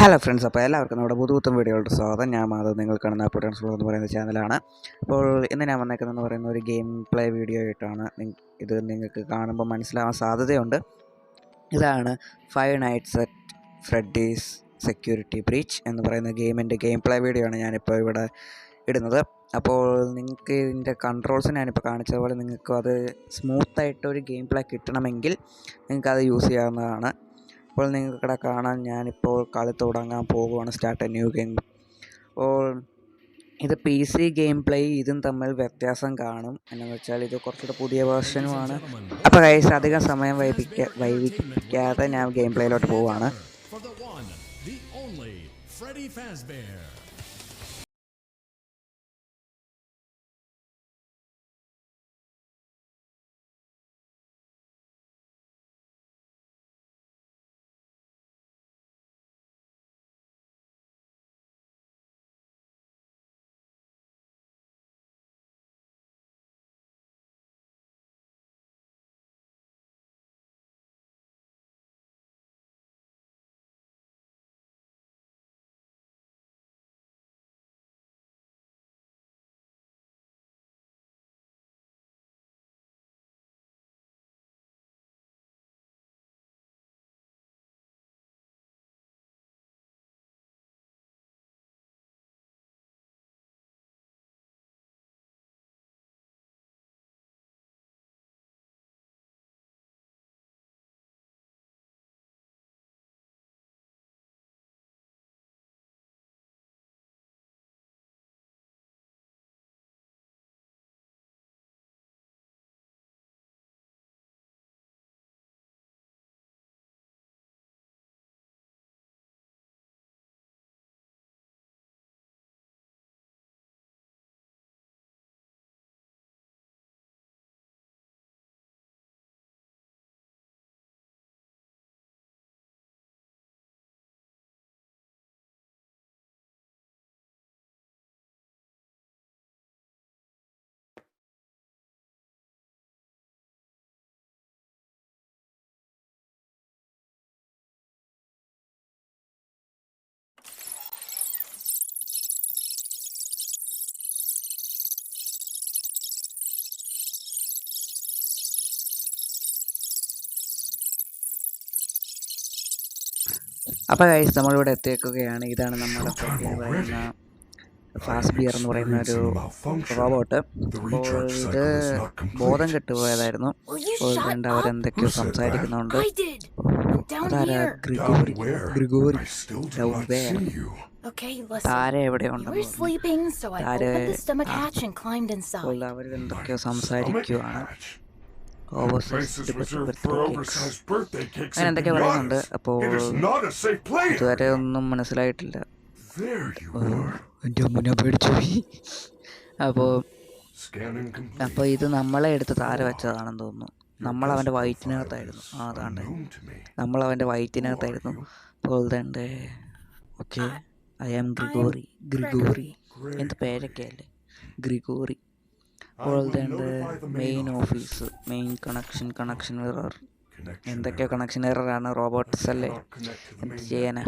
Hello friends, അപ്പോൾ എല്ലാവർക്കും നമ്മുടെ പുതുപുത്തൻ വീഡിയോകളുടെ സ്വാഗതം. ഞാൻ മാധവ്. നിങ്ങൾ കാണുന്ന പൊട്ടൻസ് വ്ളോഗ് എന്ന് പറയുന്ന ചാനലാണ്. അപ്പോൾ ഇന്ന് ഞാൻ വന്നേക്കുന്നതെന്ന് പറയുന്ന ഒരു ഗെയിം പ്ലേ വീഡിയോ ആയിട്ടാണ്. ഇത് നിങ്ങൾക്ക് കാണുമ്പോൾ മനസ്സിലാവാൻ സാധ്യതയുണ്ട്. ഇതാണ് five nights at Freddy's security breach എന്ന് പറയുന്ന ഗെയിമിൻ്റെ ഗെയിം പ്ലേ വീഡിയോ ആണ് ഞാനിപ്പോൾ ഇവിടെ ഇടുന്നത്. അപ്പോൾ നിങ്ങൾക്ക് ഇതിൻ്റെ കൺട്രോൾസ് ഞാനിപ്പോൾ കാണിച്ചതുപോലെ നിങ്ങൾക്കും അത് സ്മൂത്തായിട്ടൊരു ഗെയിം പ്ലേ കിട്ടണമെങ്കിൽ നിങ്ങൾക്കത് യൂസ് ചെയ്യാവുന്നതാണ്. അപ്പോൾ നിങ്ങൾക്കിവിടെ കാണാൻ ഞാനിപ്പോൾ കളി തുടങ്ങാൻ പോകുവാണ്. Start A new game. അപ്പോൾ ഇത് PC ഗെയിം പ്ലേ ഇതും തമ്മിൽ വ്യത്യാസം കാണും. എന്നു വെച്ചാൽ ഇത് കുറച്ചുകൂടെ പുതിയ വേർഷനുമാണ്. അപ്പോൾ ഗൈസ്, അധികം സമയം വൈകിപ്പിക്കാതെ ഞാൻ ഗെയിം പ്ലേയിലോട്ട് പോവുകയാണ്. അപ്പോൾ ഗൈസ്, നമ്മളിവിടെ എത്തിയേക്കുകയാണ്. ഇതാണ് നമ്മുടെ പറയുന്ന ഫാസ്റ്റ് ബിയർ എന്ന് പറയുന്ന ഒരു റോബോട്ട്. അപ്പോൾ ഇത് ബോധം കെട്ടുപോയതായിരുന്നു. അപ്പോൾ ഇതുകൊണ്ട് അവരെന്തൊക്കെയോ സംസാരിക്കുന്നുണ്ട്. അതാരാ? ഗ്രിഗോറി താര എവിടെയുണ്ടെന്ന് അവരെന്തൊക്കെയോ സംസാരിക്കുവാണ്. അങ്ങനെ എന്തൊക്കെയാ പറയുന്നുണ്ട്. അപ്പോൾ ഇതുവരെ ഒന്നും മനസ്സിലായിട്ടില്ല. എൻ്റെ മുന്നേ പേടിച്ചു പോയി. അപ്പോൾ ഇത് നമ്മളെ എടുത്ത് താര വെച്ചതാണെന്ന് തോന്നുന്നു. നമ്മളവൻ്റെ വയറ്റിനകത്തായിരുന്നു. അതാണ്ട് നമ്മളവൻ്റെ വയറ്റിനകത്തായിരുന്നു. അപ്പോൾ ഇതേ ഓക്കെ, ഐ ആം ഗ്രിഗോറി എന്ത് പേരൊക്കെ അല്ലേ, ഗ്രിഗോറി. അപ്പോൾ ഇതേണ്ട main office, main connection error. എന്തൊക്കെയോ കണക്ഷൻ എററാണ്. റോബോട്ട്സ് അല്ലേ, എന്ത് ചെയ്യാനാ.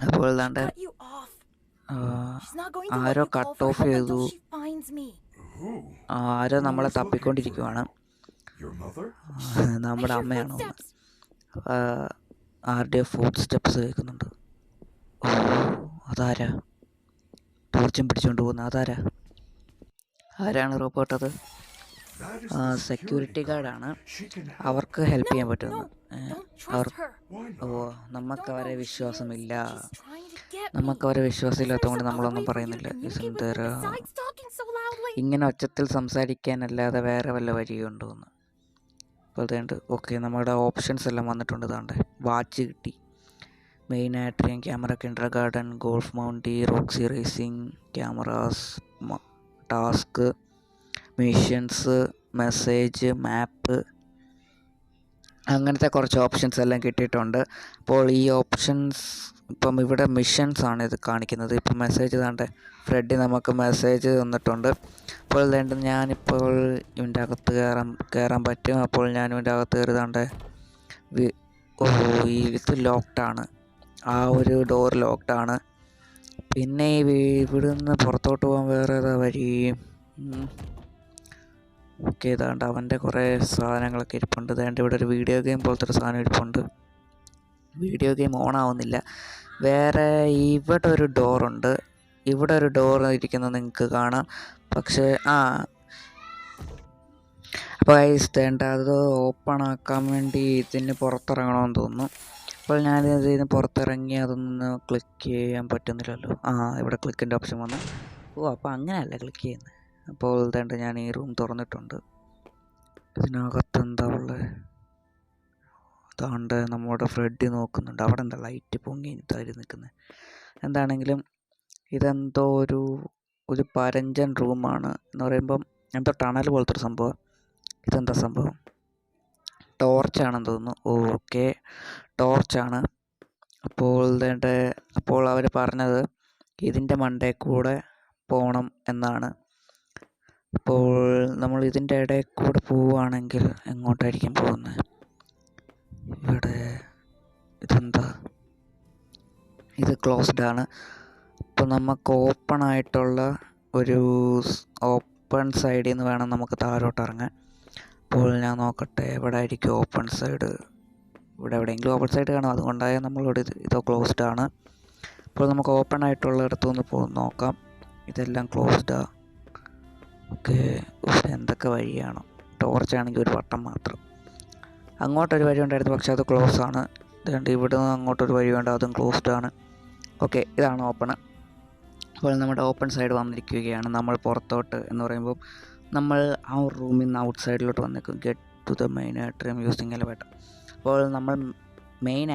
അപ്പോൾ ഇതാണ്ട് ആരോ കട്ട് ഓഫ് ചെയ്തു. ആരോ നമ്മളെ തപ്പിക്കൊണ്ടിരിക്കുവാണ്. നമ്മുടെ അമ്മയാണോ? ആരുടെയോ ഫുഡ് സ്റ്റെപ്സ് കേൾക്കുന്നുണ്ട്. അതാരാ ടോർച്ചും പിടിച്ചുകൊണ്ട് പോകുന്ന? ആരാണ് റോബോട്ട്? അത് സെക്യൂരിറ്റി ഗാർഡാണ്. അവർക്ക് ഹെൽപ്പ് ചെയ്യാൻ പറ്റുമെന്ന് നമുക്കവരെ വിശ്വാസമില്ല. വിശ്വാസമില്ലാത്തതുകൊണ്ട് നമ്മളൊന്നും പറയുന്നില്ല. ഇങ്ങനെ ഒച്ചത്തിൽ സംസാരിക്കാനല്ലാതെ വേറെ വല്ല വഴിയുണ്ടോ എന്ന്. അപ്പോൾ അതുകൊണ്ട് ഓക്കെ, നമ്മുടെ ഓപ്ഷൻസ് എല്ലാം വന്നിട്ടുണ്ട്. ഇതാണ്ട് വാച്ച് കിട്ടി. Main atrium, camera, kindergarten, golf Monty, Roxy racing, cameras, task, missions, message, map, അങ്ങനത്തെ കുറച്ച് ഓപ്ഷൻസ് എല്ലാം കിട്ടിയിട്ടുണ്ട്. അപ്പോൾ ഈ ഓപ്ഷൻസ് ഇപ്പം ഇവിടെ മിഷൻസ് ആണ് ഇത് കാണിക്കുന്നത്. ഇപ്പം മെസ്സേജ് താണ്ടെ ഫ്രെഡി നമുക്ക് മെസ്സേജ് തന്നിട്ടുണ്ട്. അപ്പോൾ ഇതുകൊണ്ട് ഞാനിപ്പോൾ ഇവൻ്റെ അകത്ത് കയറാൻ പറ്റും. അപ്പോൾ ഞാൻ ഇവൻ്റെ അകത്ത് കയറിതാണ്ടെ ഇത് ലോക്ക്ഡാണ്. ആ ഒരു ഡോർ ലോക്ക്ഡാണ്. പിന്നെ ഇവിടുന്ന് പുറത്തോട്ട് പോകാൻ വേറെ ഏതാ വഴി? ഓക്കെ, ഇതാണ്ട് അവൻ്റെ കുറേ സാധനങ്ങളൊക്കെ ഇരിപ്പുണ്ട്. ഇതാണ്ട് ഇവിടെ ഒരു വീഡിയോ ഗെയിം പോലത്തെ ഒരു സാധനം ഇരിപ്പുണ്ട്. വീഡിയോ ഗെയിം ഓൺ ആവുന്നില്ല. വേറെ ഇവിടെ ഒരു ഡോറുണ്ട്. ഇവിടെ ഒരു ഡോർ ഇരിക്കുന്നത് നിങ്ങൾക്ക് കാണാം. പക്ഷേ അപ്പോൾ ഗൈസ് അത് ഓപ്പൺ ആക്കാൻ വേണ്ടി ഇതിന് പുറത്തിറങ്ങണമെന്ന് തോന്നുന്നു. അപ്പോൾ ഞാനിത് ഇതിന് പുറത്തിറങ്ങി അതൊന്ന് ക്ലിക്ക് ചെയ്യാൻ പറ്റുന്നില്ലല്ലോ. ഇവിടെ ക്ലിക്കിൻ്റെ ഓപ്ഷൻ വന്നു. അപ്പോൾ അങ്ങനെയല്ല ക്ലിക്ക് ചെയ്യുന്നത്. അപ്പോൾ ഇതേണ്ട ഞാൻ ഈ റൂം തുറന്നിട്ടുണ്ട്. ഇതിനകത്ത് എന്താ ഉള്ളത്? അതാണ്ട് നമ്മുടെ ഫ്രെഡി നോക്കുന്നുണ്ട്. അവിടെ എന്താ ലൈറ്റ് പൊങ്ങി തരി നിൽക്കുന്നത്? എന്താണെങ്കിലും ഇതെന്തോ ഒരു പരഞ്ചൻ റൂമാണ് എന്ന് പറയുമ്പം എന്തോ ടണൽ പോലത്തെ ഒരു സംഭവം. ഇതെന്താ സംഭവം? ടോർച്ചാണെന്ന് തോന്നുന്നു. ഓക്കെ, ടോർച്ചാണ്. അപ്പോൾ അവർ പറഞ്ഞത് ഇതിൻ്റെ മണ്ടയിൽ കൂടെ പോകണം എന്നാണ്. അപ്പോൾ നമ്മൾ ഇതിൻ്റെ ഇടയിൽ കൂടെ പോവുകയാണെങ്കിൽ എങ്ങോട്ടായിരിക്കും പോകുന്നത്? ഇവിടെ ഇതെന്താ? ഇത് ക്ലോസ്ഡ് ആണ്. അപ്പോൾ നമുക്ക് ഓപ്പൺ ആയിട്ടുള്ള ഒരു ഓപ്പൺ സൈഡിൽ നിന്ന് വേണം നമുക്ക് താഴോട്ട് ഇറങ്ങാൻ. അപ്പോൾ ഞാൻ നോക്കട്ടെ, എവിടെ ആയിരിക്കും ഓപ്പൺ സൈഡ്? ഇവിടെ എവിടെയെങ്കിലും ഓപ്പൺ സൈഡ് കാണും. അതുകൊണ്ടായ നമ്മളിവിടെ ഇതോ ക്ലോസ്ഡ് ആണ്. അപ്പോൾ നമുക്ക് ഓപ്പൺ ആയിട്ടുള്ള ഇടത്തുനിന്ന് നോക്കാം. ഇതെല്ലാം ക്ലോസ്ഡാണ്. ഓക്കെ, എന്തൊക്കെ വഴിയാണ്? ടോർച്ചാണെങ്കിൽ ഒരു വട്ടം മാത്രം. അങ്ങോട്ടൊരു വഴി ഉണ്ടായിരുന്നു, പക്ഷെ അത് ക്ലോസ് ആണ്. അതുകൊണ്ട് ഇവിടെ നിന്ന് അങ്ങോട്ടൊരു വഴി വേണ്ട, അതും ക്ലോസ്ഡ് ആണ്. ഓക്കെ, ഇതാണ് ഓപ്പൺ. അപ്പോൾ നമ്മുടെ ഓപ്പൺ സൈഡ് വന്നിരിക്കുകയാണ്. നമ്മൾ പുറത്തോട്ട് എന്ന് പറയുമ്പോൾ നമ്മൾ ആ റൂമിൽ നിന്ന് ഔട്ട് സൈഡിലോട്ട് വന്നേക്കും. Get to the main atrium using elevator. അപ്പോൾ നമ്മൾ മെയിൻ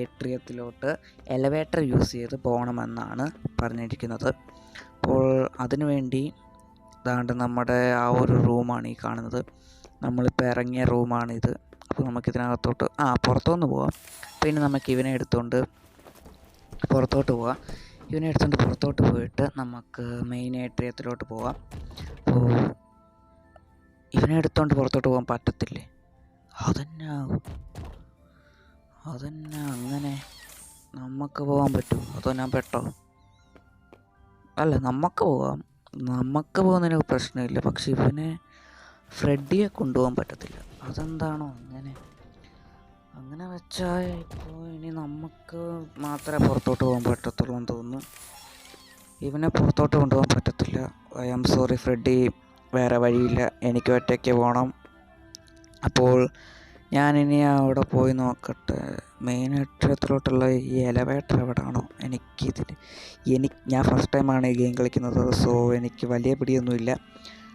ഏട്രിയത്തിലോട്ട് എലവേറ്റർ യൂസ് ചെയ്ത് പോകണമെന്നാണ് പറഞ്ഞിരിക്കുന്നത്. അപ്പോൾ അതിനുവേണ്ടി അതാണ്ട് നമ്മുടെ ആ ഒരു റൂമാണ് ഈ കാണുന്നത്. നമ്മളിപ്പോൾ ഇറങ്ങിയ റൂമാണിത്. അപ്പോൾ നമുക്കിതിനകത്തോട്ട് പുറത്തുനിന്ന് പോവാം. പിന്നെ നമുക്ക് ഇവനെ എടുത്തുകൊണ്ട് പുറത്തോട്ട് പോവാം. ഇവനെ എടുത്തുകൊണ്ട് പുറത്തോട്ട് പോയിട്ട് നമുക്ക് മെയിൻ ഏട്രിയത്തിലോട്ട് പോവാം. അപ്പോൾ ഇവനെ എടുത്തുകൊണ്ട് പുറത്തോട്ട് പോകാൻ പറ്റത്തില്ലേ? അതന്നെ അങ്ങനെ നമുക്ക് പോകാൻ പറ്റുമോ? അതോ ഞാൻ പെട്ടോ? അല്ല, നമുക്ക് പോകാം. നമുക്ക് പോകുന്നതിന് പ്രശ്നമില്ല. പക്ഷെ ഇവനെ ഫ്രെഡിയെ കൊണ്ടുപോകാൻ പറ്റത്തില്ല. അതെന്താണോ അങ്ങനെ വെച്ചാൽ ഇപ്പോൾ ഇനി നമുക്ക് മാത്രമേ പുറത്തോട്ട് പോകാൻ പറ്റത്തുള്ളൂ എന്ന് തോന്നുന്നു. ഇവനെ പുറത്തോട്ട് കൊണ്ടുപോകാൻ പറ്റത്തില്ല. ഐ ആം സോറി ഫ്രെഡി, വേറെ വഴിയില്ല. എനിക്ക് ഒറ്റയ്ക്ക് പോകണം. അപ്പോൾ ഞാനിനി അവിടെ പോയി നോക്കട്ടെ. മെയിൻ ഏട്രിയത്തിലോട്ടുള്ള ഈ എലവേറ്റർ എവിടെയാണോ? ഞാൻ ഫസ്റ്റ് ടൈമാണ് ഈ ഗെയിം കളിക്കുന്നത്. സോ എനിക്ക് വലിയ പിടിയൊന്നുമില്ല.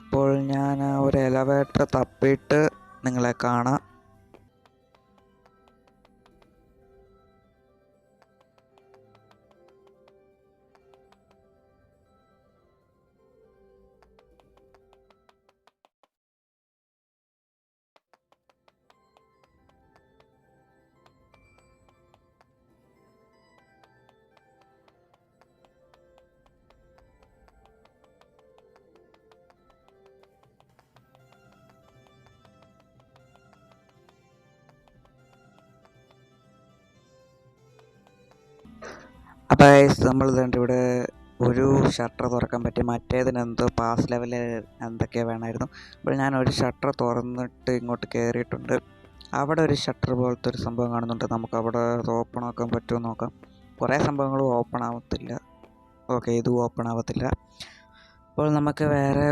അപ്പോൾ ഞാൻ ഒരു എലവേറ്റർ തപ്പിയിട്ട് നിങ്ങളെ കാണാം. അപ്പോൾ നമ്മൾ ഇതുണ്ട് ഇവിടെ ഒരു ഷട്ടർ തുറക്കാൻ പറ്റി. മറ്റേതിനെന്തോ പാസ് ലെവൽ എന്തൊക്കെയോ വേണമായിരുന്നു. അപ്പോൾ ഞാൻ ഒരു ഷട്ടർ തുറന്നിട്ട് ഇങ്ങോട്ട് കയറിയിട്ടുണ്ട്. അവിടെ ഒരു ഷട്ടർ പോലത്തെ ഒരു സംഭവം കാണുന്നുണ്ട്. നമുക്ക് അവിടെ അത് ഓപ്പൺ ആക്കാൻ പറ്റുമോ നോക്കാം. കുറേ സംഭവങ്ങളും ഓപ്പൺ ആവത്തില്ല. ഓക്കെ, ഇതും ഓപ്പൺ ആവത്തില്ല. അപ്പോൾ നമുക്ക് വേറെ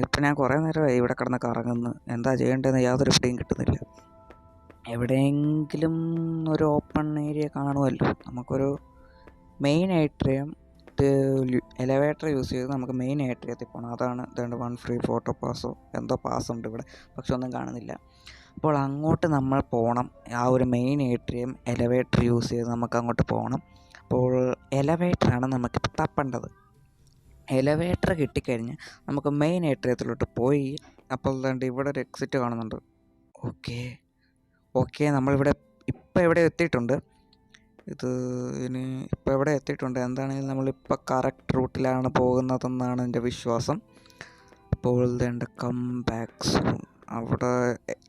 ഇപ്പം ഞാൻ കുറേ നേരമായി ഇവിടെ കിടന്ന് കറങ്ങുന്നു. എന്താ ചെയ്യേണ്ടതെന്ന് യാതൊരു പിടിയും കിട്ടുന്നില്ല. എവിടെയെങ്കിലും ഒരു ഓപ്പൺ ഏരിയ കാണുമല്ലോ. നമുക്കൊരു മെയിൻ ഏട്രിയം എലവേറ്റർ യൂസ് ചെയ്ത് നമുക്ക് മെയിൻ ഏട്രിയത്തിൽ പോകണം. അതാണ് ഇതുകൊണ്ട് 1 ഫ്രീ ഫോട്ടോ പാസോ എന്തോ പാസ്സുണ്ട് ഇവിടെ, പക്ഷെ ഒന്നും കാണുന്നില്ല. അപ്പോൾ അങ്ങോട്ട് നമ്മൾ പോകണം. ആ ഒരു മെയിൻ ഏട്രിയം എലവേറ്റർ യൂസ് ചെയ്ത് നമുക്ക് അങ്ങോട്ട് പോകണം. അപ്പോൾ എലവേറ്ററാണ് നമുക്കിപ്പോൾ തപ്പേണ്ടത്. എലവേറ്റർ കിട്ടിക്കഴിഞ്ഞ് നമുക്ക് മെയിൻ ഏട്രിയത്തിലോട്ട് പോയി. അപ്പോൾ അതുകൊണ്ട് ഇവിടെ ഒരു എക്സിറ്റ് കാണുന്നുണ്ട്. ഓക്കെ നമ്മളിവിടെ ഇപ്പോൾ ഇവിടെ എത്തിയിട്ടുണ്ട്. ഇനി ഇപ്പോൾ എവിടെ എത്തിയിട്ടുണ്ട്. എന്താണെങ്കിലും നമ്മളിപ്പോൾ കറക്റ്റ് റൂട്ടിലാണ് പോകുന്നതെന്നാണ് എൻ്റെ വിശ്വാസം. അപ്പോൾ വേണ്ട കം ബാക്ക് സൂൺ. അവിടെ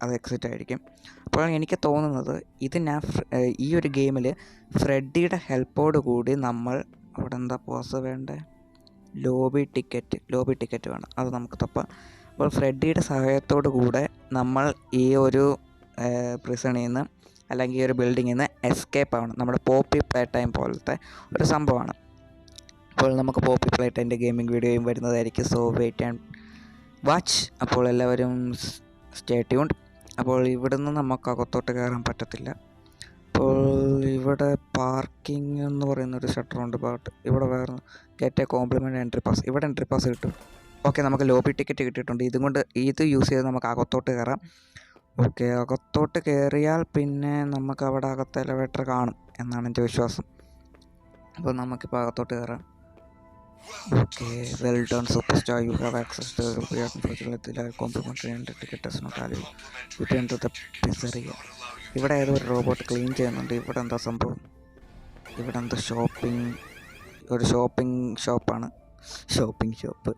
അത് എക്സിറ്റ് ആയിരിക്കും. അപ്പോൾ എനിക്ക് തോന്നുന്നത് ഇത് ഞാൻ ഈ ഒരു ഗെയിമിൽ ഫ്രെഡിയുടെ ഹെൽപ്പോട് കൂടി നമ്മൾ അവിടെ എന്താ പോസ് വേണ്ടേ, ലോബി ടിക്കറ്റ് വേണം, അത് നമുക്ക് തപ്പാം. അപ്പോൾ ഫ്രെഡിയുടെ സഹായത്തോടു കൂടെ നമ്മൾ ഈ ഒരു പ്രിസണിൽ നിന്ന് അല്ലെങ്കിൽ ഈ ഒരു ബിൽഡിങ്ങിൽ നിന്ന് എസ്കേപ്പ് ആവണം. നമ്മുടെ പോപ്പി പ്ലേ ടൈം പോലത്തെ ഒരു സംഭവമാണ്. അപ്പോൾ നമുക്ക് പോപ്പി പ്ലേ ടൈമിൻ്റെ ഗെയിമിംഗ് വീഡിയോയും വരുന്നതായിരിക്കും. So wait and watch. അപ്പോൾ എല്ലാവരും സ്റ്റേ ട്യൂൺഡ്. അപ്പോൾ ഇവിടുന്ന് നമുക്ക് അകത്തോട്ട് കയറാൻ പറ്റത്തില്ല. അപ്പോൾ ഇവിടെ പാർക്കിംഗ് എന്ന് പറയുന്നൊരു ഷട്ടറുണ്ട്. ബട്ട് ഇവിടെ വേറെ get A compliment entry pass, ഇവിടെ എൻട്രി പാസ് കിട്ടും. ഓക്കെ, നമുക്ക് ലോബി ടിക്കറ്റ് കിട്ടിയിട്ടുണ്ട്. ഇത് യൂസ് ചെയ്ത് നമുക്ക് അകത്തോട്ട് കയറാം. ഓക്കെ, അകത്തോട്ട് കയറിയാൽ പിന്നെ നമുക്ക് അവിടെ അകത്ത് എലവേറ്റർ കാണും എന്നാണ് എൻ്റെ വിശ്വാസം. അപ്പോൾ നമുക്കിപ്പോൾ അകത്തോട്ട് കയറാം. Okay, well done superstar, you have access to complimentary entry ticket does not allow you to enter the pizzeria. ഇവിടെ ഏതോ ഒരു റോബോട്ട് ക്ലീൻ ചെയ്യുന്നുണ്ട്. ഇവിടെ എന്താ സംഭവം? ഇവിടെ എന്താ ഒരു ഷോപ്പിംഗ് ഷോപ്പ്,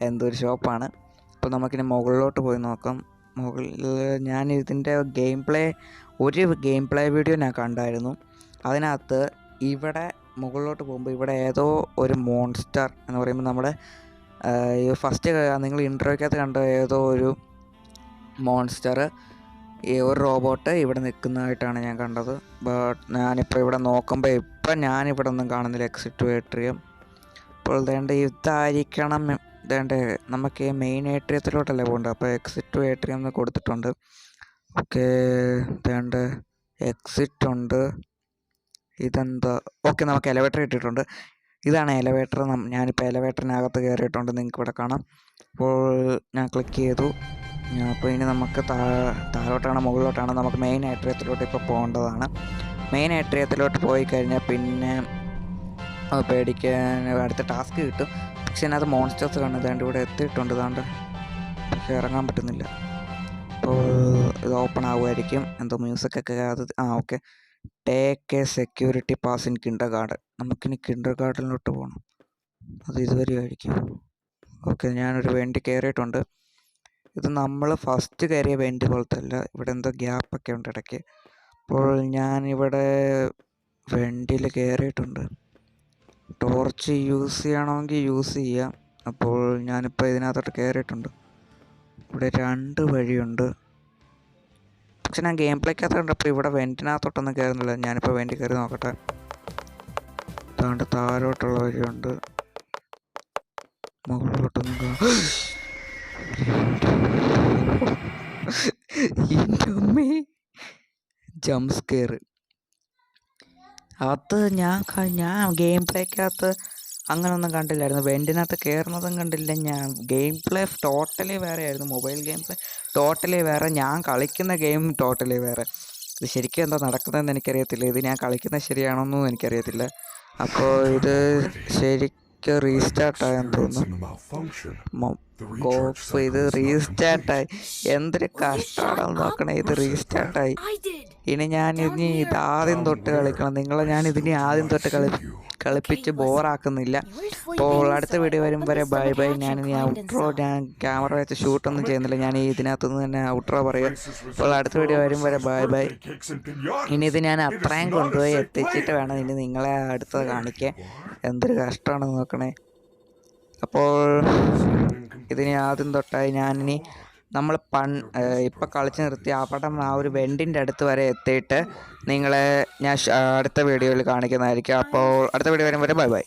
എന്തോ ഒരു ഷോപ്പാണ്. അപ്പോൾ നമുക്കിനി മുകളിലോട്ട് പോയി നോക്കാം. മുകളിൽ ഞാൻ ഇതിൻ്റെ ഒരു ഗെയിം പ്ലേ വീഡിയോ ഞാൻ കണ്ടായിരുന്നു. അതിനകത്ത് ഇവിടെ മുകളിലോട്ട് പോകുമ്പോൾ ഇവിടെ ഏതോ ഒരു മോൺസ്റ്റർ എന്ന് പറയുമ്പോൾ നമ്മുടെ ഫസ്റ്റ് നിങ്ങൾ ഇൻട്രോയ്ക്കകത്ത് കണ്ട ഏതോ ഒരു മോൺസ്റ്റർ, ഒരു റോബോട്ട് ഇവിടെ നിൽക്കുന്നതായിട്ടാണ് ഞാൻ കണ്ടത്. ബട്ട് ഞാനിപ്പോൾ ഇവിടെ നോക്കുമ്പോൾ ഞാനിവിടെ ഒന്നും കാണുന്നില്ല എക്സിറ്റ് ഏട്രിയം. അപ്പോൾ ഇതായിരിക്കണം നമുക്ക് മെയിൻ ഏട്രിയത്തിലോട്ടല്ലേ പോകേണ്ടത്. അപ്പോൾ എക്സിറ്റ് ഏട്രിയം എന്ന് കൊടുത്തിട്ടുണ്ട്. ഓക്കെ, എക്സിറ്റ് ഉണ്ട്. ഇതെന്താ? ഓക്കെ, നമുക്ക് എലവേറ്റർ ഇട്ടിട്ടുണ്ട്. ഇതാണ് എലവേറ്റർ. ഞാനിപ്പോൾ എലവേറ്ററിനകത്ത് കയറിയിട്ടുണ്ട്, നിങ്ങൾക്ക് ഇവിടെ കാണാം. അപ്പോൾ ഞാൻ ക്ലിക്ക് ചെയ്തു. അപ്പോൾ ഇനി നമുക്ക് താഴോട്ടാണ് മുകളിലോട്ടാണ് നമുക്ക് മെയിൻ ഏട്രിയത്തിലോട്ട് ഇപ്പോൾ പോകേണ്ടതാണ്. മെയിൻ ഏട്രിയത്തിലോട്ട് പോയി കഴിഞ്ഞാൽ പിന്നെ പേടിക്കാൻ അടുത്ത ടാസ്ക് കിട്ടും. പക്ഷെ അതിനകത്ത് മോൺസ്റ്റേഴ്സ് കാണുന്നത് ഇവിടെ എത്തിയിട്ടുണ്ട്. പക്ഷെ ഇറങ്ങാൻ പറ്റുന്നില്ല. അപ്പോൾ ഇത് ഓപ്പൺ ആവുമായിരിക്കും. എന്തോ മ്യൂസിക്കൊക്കെ അത് okay, take A security pass in Kinder garden. നമുക്കിനി കിൻഡർ ഗാർഡനിലോട്ട് പോകണം. അത് ഇതുവരെ ആയിരിക്കും. ഓക്കെ, ഞാനൊരു വെൻ്റ് കയറിയിട്ടുണ്ട്. ഇത് നമ്മൾ ഫസ്റ്റ് കയറിയ വെൻ്റ് പോലത്തെ അല്ല. ഇവിടെ എന്തോ ഗ്യാപ്പൊക്കെ ഉണ്ട് ഇടയ്ക്ക്. അപ്പോൾ ഞാനിവിടെ വെൻ്റിൽ കയറിയിട്ടുണ്ട്. ടോർച്ച് യൂസ് ചെയ്യണമെങ്കിൽ യൂസ് ചെയ്യാം. അപ്പോൾ ഞാനിപ്പോൾ ഇതിനകത്തോട്ട് കയറിയിട്ടുണ്ട്. ഇവിടെ 2 വഴിയുണ്ട്. പക്ഷെ ഞാൻ ഗെയിം പ്ലേക്കകത്ത് കണ്ടപ്പോൾ ഇവിടെ വെൻറ്റിനകത്തോട്ടൊന്നും കയറുന്നില്ല. ഞാനിപ്പോൾ വെൻറ്റിൽ കയറി നോക്കട്ടെ. താഴോട്ടുള്ള വഴിയുണ്ട്, മുകളിലോട്ടൊന്നും ജംപ് സ്കെയർ. അത് ഞാൻ ഗെയിം പ്ലേക്കകത്ത് അങ്ങനെയൊന്നും കണ്ടില്ലായിരുന്നു. വെൻറ്റിനകത്ത് കയറുന്നതും കണ്ടില്ല. ഞാൻ ഗെയിം പ്ലേ ടോട്ടലി വേറെ ആയിരുന്നു. മൊബൈൽ ഗെയിം പ്ലേ ടോട്ടലി വേറെ, ഞാൻ കളിക്കുന്ന ഗെയിം ടോട്ടലി വേറെ. ഇത് ശരിക്കും എന്താ നടക്കുന്നതെന്ന് എനിക്കറിയത്തില്ല. ഇത് ഞാൻ കളിക്കുന്നത് ശരിയാണോന്നും എനിക്കറിയത്തില്ല. അപ്പോൾ ഇത് ശരിക്കും റീസ്റ്റാർട്ടായെന്ന് തോന്നുന്നു. ഇത് റീസ്റ്റാർട്ടായി. എന്തൊരു കഷ്ടമാണെന്ന് നോക്കണേ. ഇത് റീസ്റ്റാർട്ടായി. ഇനി ഇത് ആദ്യം തൊട്ട് കളിക്കണം. ഞാനിതിനി ആദ്യം തൊട്ട് കളിപ്പിച്ച് ബോറാക്കുന്നില്ല. അപ്പോൾ അടുത്ത വീഡിയോ വരും വരെ ബൈ. ഞാൻ ക്യാമറ വെച്ച് ഷൂട്ടൊന്നും ചെയ്യുന്നില്ല. ഞാൻ ഇതിനകത്തുനിന്ന് തന്നെ ഔട്ട്രോ പറയുക. അപ്പോൾ അടുത്ത വീഡിയോ വരും വരെ ബൈ. ഇനി ഇത് ഞാൻ അത്രയും കൊണ്ടുപോയി എത്തിച്ചിട്ട് വേണം ഇനി നിങ്ങളെ അടുത്തത് കാണിക്കാൻ. എന്തൊരു കഷ്ടമാണെന്ന് നോക്കണേ. അപ്പോൾ ഇതിന് ആദ്യം തൊട്ടായി ഞാനിനി നമ്മൾ ഇപ്പം കളിച്ച് നിർത്തി അവിടെ ആ ഒരു വെൻറ്റിൻ്റെ അടുത്ത് വരെ എത്തിയിട്ട് നിങ്ങളെ ഞാൻ അടുത്ത വീഡിയോയിൽ കാണിക്കുന്നതായിരിക്കും. അപ്പോൾ അടുത്ത വീഡിയോ വരും വരെ ബൈ.